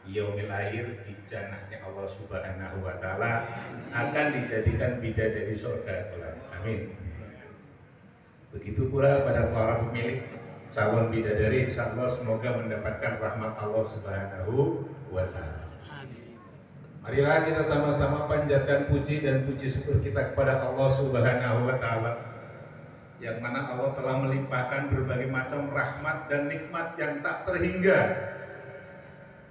yaumil akhir di jannahnya Allah Subhanahu wa taala akan dijadikan bidadari surga kelak. Amin. Begitu pula pada para pemilik calon bidadari, insyaallah semoga mendapatkan rahmat Allah Subhanahu wa taala. Marilah kita sama-sama panjatkan puji dan puji syukur kita kepada Allah Subhanahu wa taala, yang mana Allah telah melimpahkan berbagai macam rahmat dan nikmat yang tak terhingga.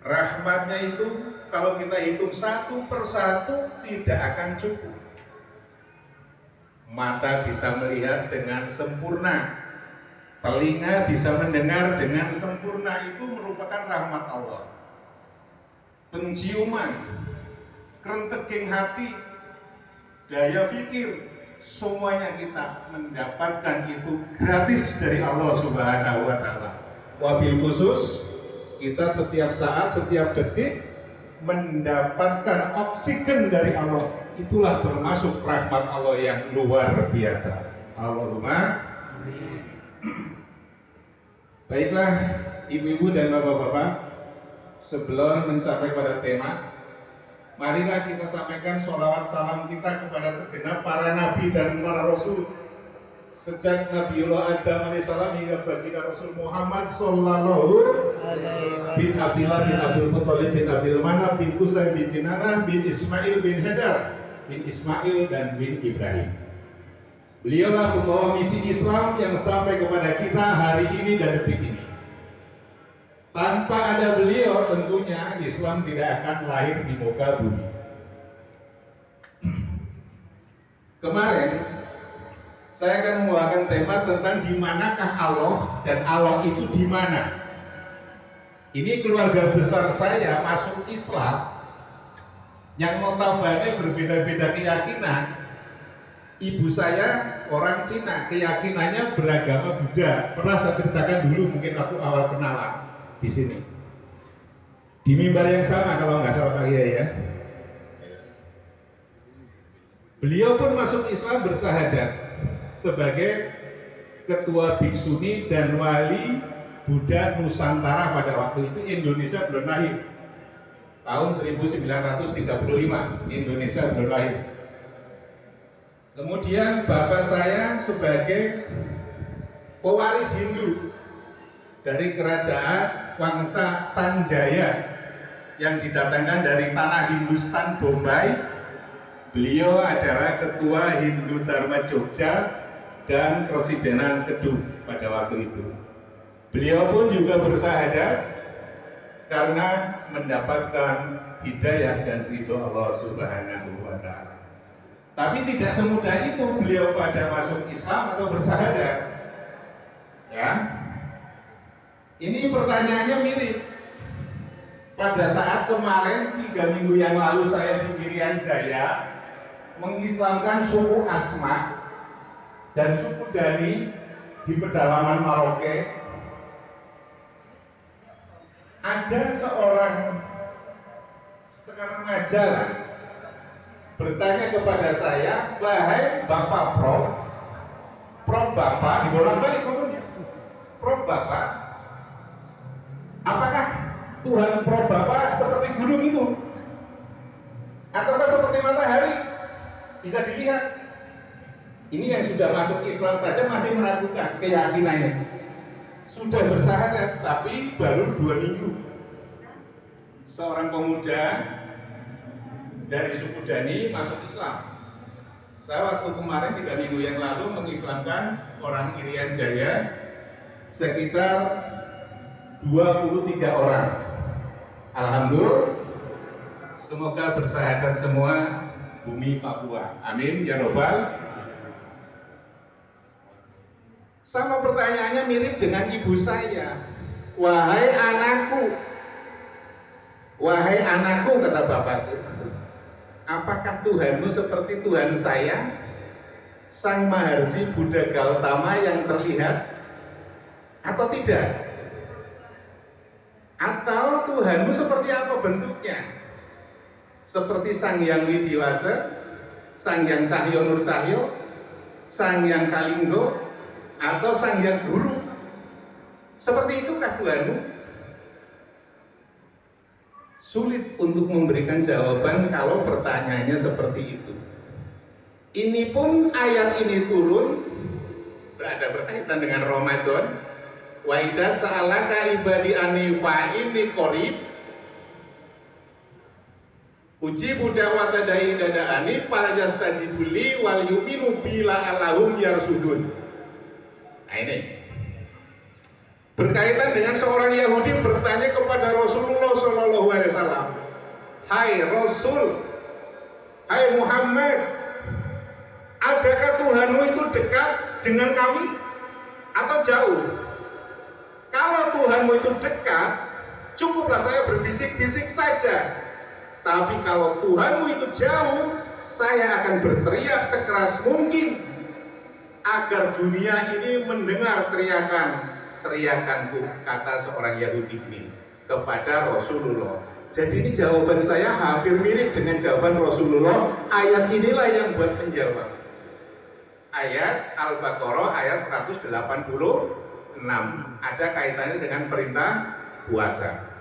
Rahmatnya itu kalau kita hitung satu persatu tidak akan cukup. Mata bisa melihat dengan sempurna, telinga bisa mendengar dengan sempurna, itu merupakan rahmat Allah. Penciuman, kerenteging hati, daya pikir, semuanya kita mendapatkan itu gratis dari Allah Subhanahu wa taala. Wabil khusus kita setiap saat, setiap detik mendapatkan oksigen dari Allah. Itulah termasuk rahmat Allah yang luar biasa. Allahumma amin. Baiklah ibu-ibu dan bapak-bapak, sebelum mencapai pada tema, marilah kita sampaikan sholawat salam kita kepada segenap para nabi dan para rasul, sejak Nabiullah Adam alaihissalam hingga baginda Rasul Muhammad sallallahu bin Abdillah bin Abdul Muttalib bin Abdul Manaf bin Qusay bin Kinanah bin Ismail bin Hadar bin Ismail dan bin Ibrahim. Beliaulah pembawa misi Islam yang sampai kepada kita hari ini dan detik ini. Tanpa ada beliau tentunya Islam tidak akan lahir di muka bumi. Kemarin saya akan membawakan tema tentang di manakah Allah dan Allah itu di mana. Ini keluarga besar saya masuk Islam yang notabene berbeda-beda keyakinan. Ibu saya orang Cina, keyakinannya beragama Buddha. Pernah saya ceritakan dulu mungkin waktu awal kenalan di sini. Di mimbar yang sama kalau nggak salah Pak Kiai ya. Beliau pun masuk Islam bersahadat sebagai ketua biksuni dan wali Buddha Nusantara pada waktu itu. Indonesia belum lahir. Tahun 1935 Indonesia belum lahir. Kemudian bapak saya sebagai pewaris Hindu dari kerajaan Wangsa Sanjaya yang didatangkan dari tanah Hindustan Bombay. Beliau adalah ketua Hindu Dharma Jogja dan Presidenan Kedu pada waktu itu. Beliau pun juga bersahadat karena mendapatkan hidayah dan ridho Allah Subhanahu wa taala. Tapi tidak semudah itu beliau pada masuk Islam atau bersahadat. Ya. Ini pertanyaannya mirip. Pada saat kemarin 3 minggu yang lalu saya di Irian Jaya mengislamkan suku Asma dan suku Dani di pedalaman Maroke. Ada seorang setengah remaja bertanya kepada saya, "Wahai Bapak Prof Bapak," dibolak-balik ngomongnya, "Prof Bapak, apakah Tuhan Prof Bapak seperti gunung itu? Ataukah seperti matahari? Bisa dilihat." Ini yang sudah masuk Islam saja masih meragukan keyakinannya. Sudah bersahadat, tapi baru 2 minggu. Seorang pemuda dari suku Dani masuk Islam. Saya waktu kemarin 3 minggu yang lalu mengislamkan orang Irian Jaya sekitar 23 orang. Alhamdulillah, semoga bersahadat semua bumi Papua. Amin ya robbal. Sama pertanyaannya mirip dengan ibu saya. "Wahai anakku," kata bapakku, "apakah Tuhanmu seperti Tuhan saya, Sang Maharsi Buddha Gautama yang terlihat, atau tidak? Atau Tuhanmu seperti apa bentuknya? Seperti Sang Hyang Widiwasa, Sang Hyang Cahyo Nur Cahyo, Sang Hyang Kalinggo, atau Sang Hyang Guru? Seperti itukah Tuhanmu?" Sulit untuk memberikan jawaban kalau pertanyaannya seperti itu. Ini pun ayat ini turun berada berkaitan dengan Ramadan. Wa idza sa'alaka ibadi anni fa inni qarib ujibu da'wata da'i dada'ani falyastajibul li wal yu'minu bi la'allahum yarsudun. Nah ini berkaitan dengan seorang Yahudi bertanya kepada Rasulullah Shallallahu Alaihi Wasallam, hai Rasul, hai Muhammad, adakah Tuhanmu itu dekat dengan kami atau jauh? Kalau Tuhanmu itu dekat, cukuplah saya berbisik-bisik saja. Tapi kalau Tuhanmu itu jauh, saya akan berteriak sekeras mungkin agar dunia ini mendengar teriakanku, kata seorang Yahudi ini kepada Rasulullah. Jadi ini jawaban saya hampir mirip dengan jawaban Rasulullah. Ayat inilah yang buat menjawab. Ayat Al-Baqarah ayat 186 ada kaitannya dengan perintah puasa.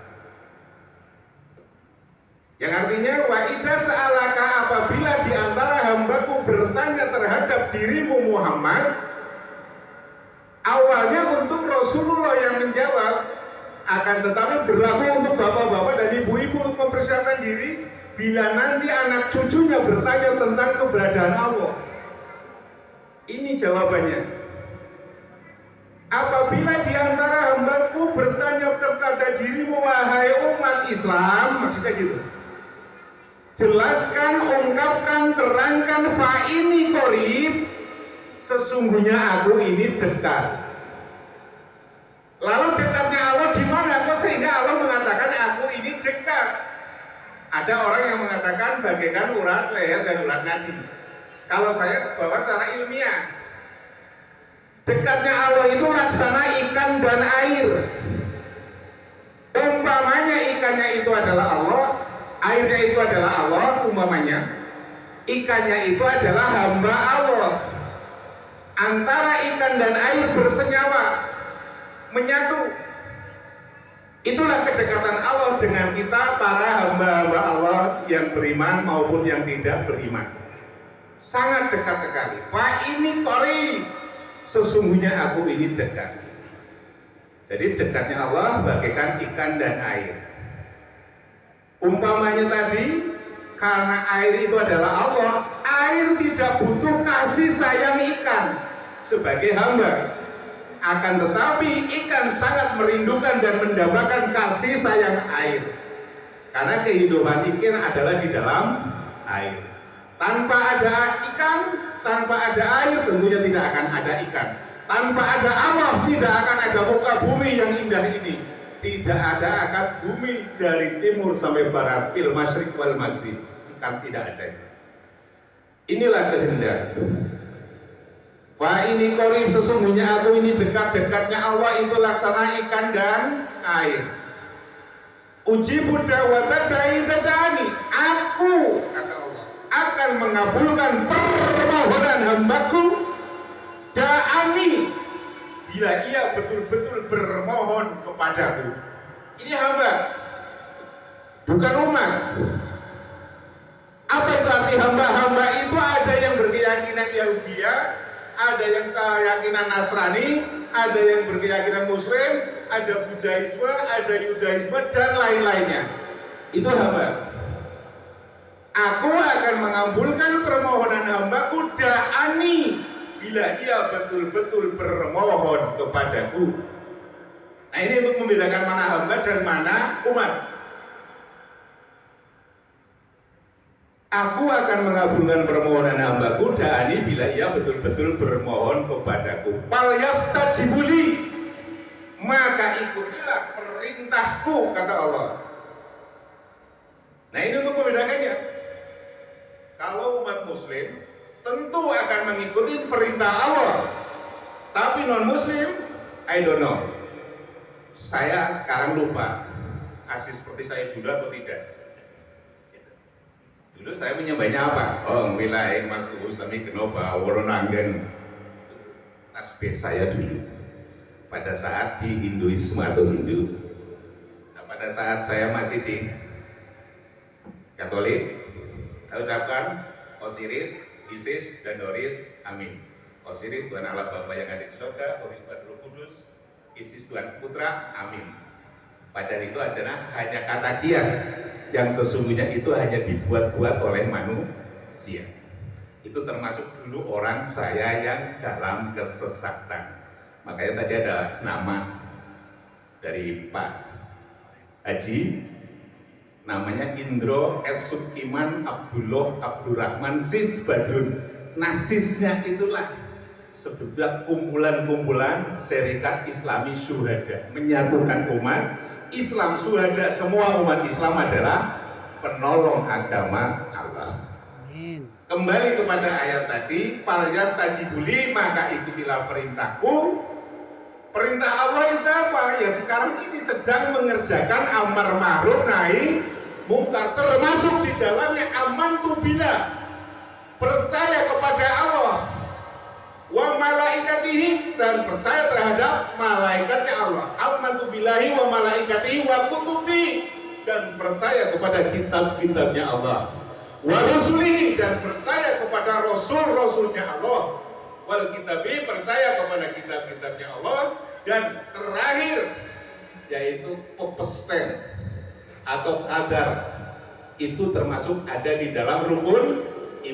Yang artinya wa idza sa'alaka, apabila di antara hambaku bertanya terhadap dirimu Muhammad. Awalnya untuk Rasulullah yang menjawab, akan tetapi berlaku untuk bapak-bapak dan ibu-ibu mempersiapkan diri bila nanti anak cucunya bertanya tentang keberadaan Allah. Ini jawabannya. Apabila di antara hambaku bertanya kepada dirimu wahai umat Islam, maksudnya gitu. Jelaskan, ungkapkan, terangkan fa ini qarib, sesungguhnya aku ini dekat. Lalu dekatnya Allah di mana? Kok sehingga Allah mengatakan aku ini dekat? Ada orang yang mengatakan bagaikan urat leher dan urat nadi. Kalau saya bawa secara ilmiah, dekatnya Allah itu laksana ikan dan air. Umpamanya ikannya itu adalah Allah, airnya itu adalah Allah, umpamanya ikannya itu adalah hamba Allah. Antara ikan dan air bersenyawa, menyatu. Itulah kedekatan Allah dengan kita para hamba-hamba Allah yang beriman maupun yang tidak beriman. Sangat dekat sekali. Fa ini qarib, sesungguhnya aku ini dekat. Jadi dekatnya Allah bagaikan ikan dan air. Umpamanya tadi, karena air itu adalah Allah, air tidak butuh kasih sayang ikan sebagai hamba. Akan tetapi ikan sangat merindukan dan mendambakan kasih sayang air. Karena kehidupan ikan adalah di dalam air. Tanpa ada ikan, tanpa ada air tentunya tidak akan ada ikan. Tanpa ada Allah tidak akan ada muka bumi yang indah ini. Tidak ada akan bumi dari timur sampai barat, fil masyriq wal maghrib. Ikan tidak ada. Inilah kehendak. Wah ini qarib, sesungguhnya aku ini dekat-dekatnya Allah itu laksana ikan dan air. Ujibu da'wata da'i dada'ani, aku, kata Allah, akan mengabulkan permohonan hambaku da'ani, bila ia betul-betul bermohon kepadaku. Ini hamba, bukan umat. Apa itu arti hamba? Hamba itu ada yang berkeyakinan Yahudiyah, ada yang keyakinan Nasrani, ada yang berkeyakinan Muslim, ada Budaisme, ada Yudaisme, dan lain-lainnya. Itu hamba. Aku akan mengabulkan permohonan hambaku da'ani, bila ia betul-betul bermohon kepadaku. Nah ini untuk membedakan mana hamba dan mana umat. Aku akan mengabulkan permohonan hambaku da'ani bila ia betul-betul bermohon kepadaku. Falyastajibuli, maka ikutilah perintahku, kata Allah. Nah ini untuk membedakannya. Kalau umat muslim tentu akan mengikuti perintah Allah. Tapi non muslim, I don't know. Saya sekarang lupa asli seperti saya dulu atau tidak. Dulu saya menyembahnya apa? Oh, wilayah masuk Islami Kenoba, Woronanggen. Tasbih saya dulu. Pada saat di Hinduisme atau Hindu. Nah, pada saat saya masih di Katolik, saya ucapkan Osiris, Isis, dan Doris, amin. Osiris Tuhan Allah Bapa yang ada di surga, Doris Tuhan Roh Kudus, Isis Tuhan Putra, amin. Padahal itu adalah hanya kata kias yang sesungguhnya itu hanya dibuat-buat oleh manusia. Itu termasuk dulu orang saya yang dalam kesesatan. Makanya tadi ada nama dari Pak Haji, namanya Indro S. Sukiman Abdullah Abdurrahman Sis Badrun. Nasisnya itulah sebetulnya kumpulan-kumpulan Serikat Islami Syuhada, menyatukan umat Islam. Syuhada, semua umat Islam adalah penolong agama Allah. Amin. Kembali kepada ayat tadi, Falyas tajibuli, maka ikutilah perintahku. Perintah Allah itu apa? Ya sekarang ini sedang mengerjakan amar ma'ruf nahi mungkar, termasuk di dalamnya amantu billah, percaya kepada Allah, wa malaikatihi, dan percaya terhadap malaikatnya Allah. Amantu billahi wa malaikatihi wa kutubi, dan percaya kepada kitab-kitabnya Allah. Wa rusulihi, dan percaya kepada rasul-rasulnya Allah. Wal kitabi, percaya kepada kitab-kitabnya Allah. Dan terakhir yaitu pepesten atau qadar, itu termasuk ada di dalam rukun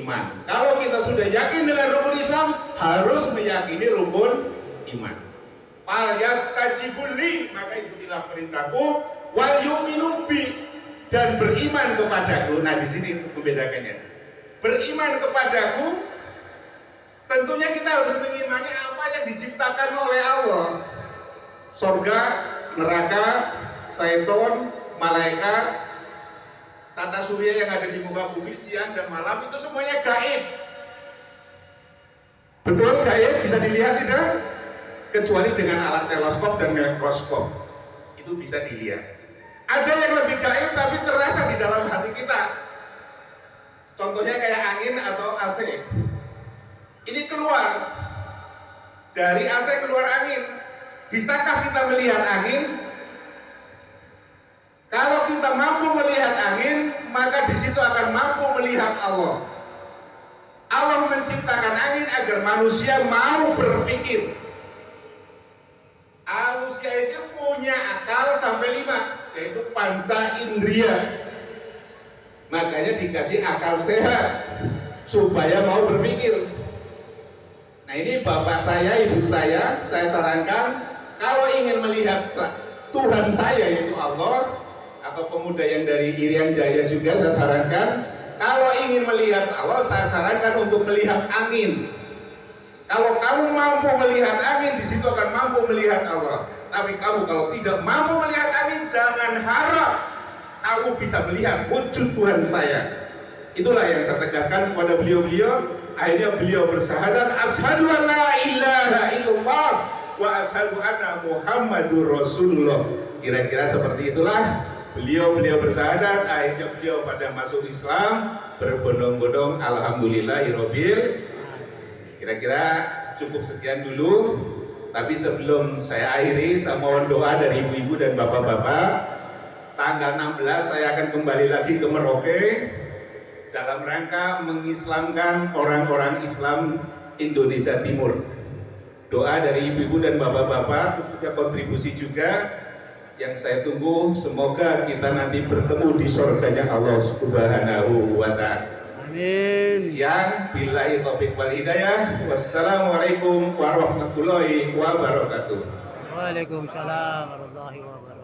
iman. Kalau kita sudah yakin dengan rukun Islam, harus meyakini rukun iman. Falyas tajibuli, maka ikutilah perintahku, wal yu'minu bi, dan beriman kepadaku. Nah di sini membedakannya. Beriman kepadaku, tentunya kita harus mengimani apa yang diciptakan oleh Allah. Surga, neraka, syaitan, malaikat, tata surya yang ada di muka bumi siang dan malam, itu semuanya gaib. Betul, gaib bisa dilihat tidak? Kecuali dengan alat teleskop dan mikroskop, itu bisa dilihat. Ada yang lebih gaib tapi terasa di dalam hati kita. Contohnya kayak angin atau AC. Ini keluar dari AC, keluar angin. Bisakah kita melihat angin? Kalau kita mampu melihat angin, maka di situ akan mampu melihat Allah. Allah menciptakan angin agar manusia mau berpikir. Manusia itu punya akal sampai 5, yaitu panca indria. Makanya dikasih akal sehat supaya mau berpikir. Nah ini bapak saya, ibu saya sarankan, kalau ingin melihat Tuhan saya yaitu Allah, atau pemuda yang dari Irian Jaya juga saya sarankan, kalau ingin melihat Allah, saya sarankan untuk melihat angin. Kalau kamu mampu melihat angin, di situ akan mampu melihat Allah. Tapi kamu kalau tidak mampu melihat angin, jangan harap kamu bisa melihat wujud Tuhan saya. Itulah yang saya tegaskan kepada beliau-beliau. Akhirnya beliau bersyahadat, asyhadu an la ilaha illallah wa asyhadu anna Muhammadur Rasulullah. Kira-kira seperti itulah beliau bersyahadat. Akhirnya beliau pada masuk Islam berbondong-bondong, alhamdulillahirabbil. Kira-kira cukup sekian dulu. Tapi sebelum saya akhiri, saya mohon doa dari ibu-ibu dan bapak-bapak. Tanggal 16 saya akan kembali lagi ke Merauke dalam rangka mengislamkan orang-orang Islam Indonesia Timur. Doa dari ibu-ibu dan bapak-bapak, punya kontribusi juga yang saya tunggu. Semoga kita nanti bertemu di surganya Allah Subhanahu wa ta'ala. Amin. Yang billahi taufiq wal hidayah. Wassalamualaikum warahmatullahi wabarakatuh. Waalaikumsalam warahmatullahi wabarakatuh.